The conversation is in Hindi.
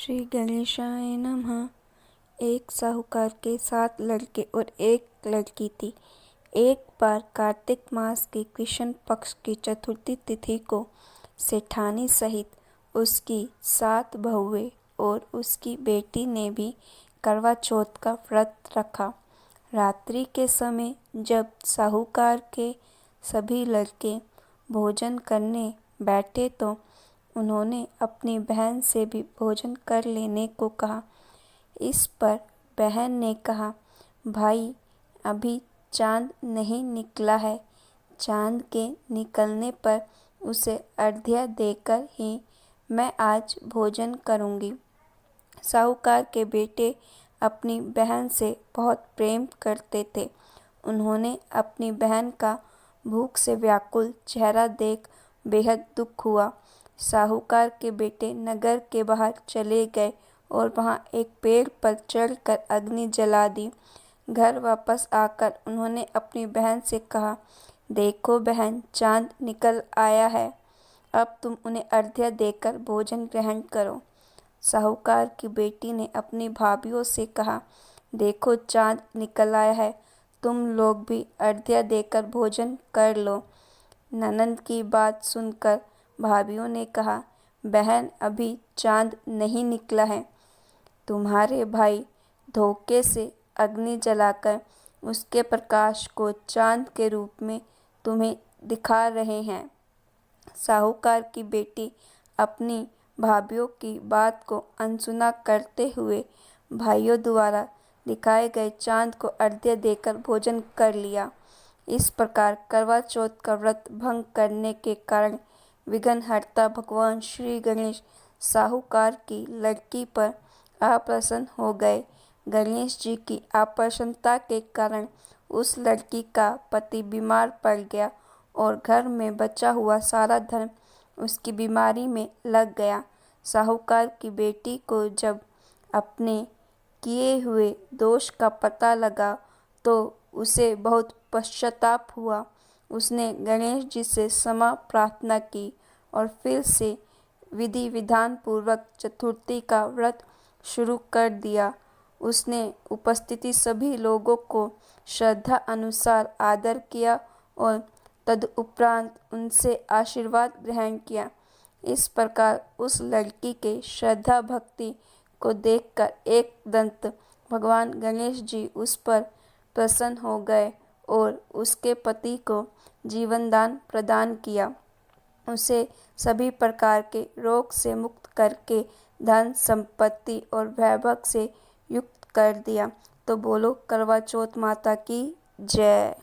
श्री गणेशाय नमः। एक साहूकार के 7 लड़के और एक लड़की थी। एक बार कार्तिक मास की कृष्ण पक्ष की चतुर्थी तिथि को सेठानी सहित उसकी 7 बहुएं और उसकी बेटी ने भी करवा चौथ का व्रत रखा। रात्रि के समय जब साहूकार के सभी लड़के भोजन करने बैठे तो उन्होंने अपनी बहन से भी भोजन कर लेने को कहा। इस पर बहन ने कहा, भाई अभी चांद नहीं निकला है, चांद के निकलने पर उसे अर्घ्य देकर ही मैं आज भोजन करूँगी। साहूकार के बेटे अपनी बहन से बहुत प्रेम करते थे। उन्होंने अपनी बहन का भूख से व्याकुल चेहरा देख बेहद दुख हुआ। साहूकार के बेटे नगर के बाहर चले गए और वहां एक पेड़ पर चढ़कर अग्नि जला दी। घर वापस आकर उन्होंने अपनी बहन से कहा, देखो बहन, चांद निकल आया है, अब तुम उन्हें अर्घ्य देकर भोजन ग्रहण करो। साहूकार की बेटी ने अपनी भाभियों से कहा, देखो चांद निकल आया है, तुम लोग भी अर्घ्य देकर भोजन कर लो। ननंद की बात सुनकर भाभियों ने कहा, बहन अभी चांद नहीं निकला है, तुम्हारे भाई धोखे से अग्नि जलाकर उसके प्रकाश को चांद के रूप में तुम्हें दिखा रहे हैं। साहूकार की बेटी अपनी भाभियों की बात को अनसुना करते हुए भाइयों द्वारा दिखाए गए चांद को अर्घ्य देकर भोजन कर लिया। इस प्रकार करवा चौथ का व्रत भंग करने के कारण विघ्नहर्ता भगवान श्री गणेश साहूकार की लड़की पर अप्रसन्न हो गए। गणेश जी की अप्रसन्नता के कारण उस लड़की का पति बीमार पड़ गया और घर में बचा हुआ सारा धन उसकी बीमारी में लग गया। साहूकार की बेटी को जब अपने किए हुए दोष का पता लगा तो उसे बहुत पश्चाताप हुआ। उसने गणेश जी से क्षमा प्रार्थना की और फिर से विधि विधान पूर्वक चतुर्थी का व्रत शुरू कर दिया। उसने उपस्थित सभी लोगों को श्रद्धा अनुसार आदर किया और तदुपरांत उनसे आशीर्वाद ग्रहण किया। इस प्रकार उस लड़की के श्रद्धा भक्ति को देखकर एकदंत भगवान गणेश जी उस पर प्रसन्न हो गए और उसके पति को जीवन दान प्रदान किया। उसे सभी प्रकार के रोग से मुक्त करके धन संपत्ति और वैभव से युक्त कर दिया। तो बोलो करवा चौथ माता की जय।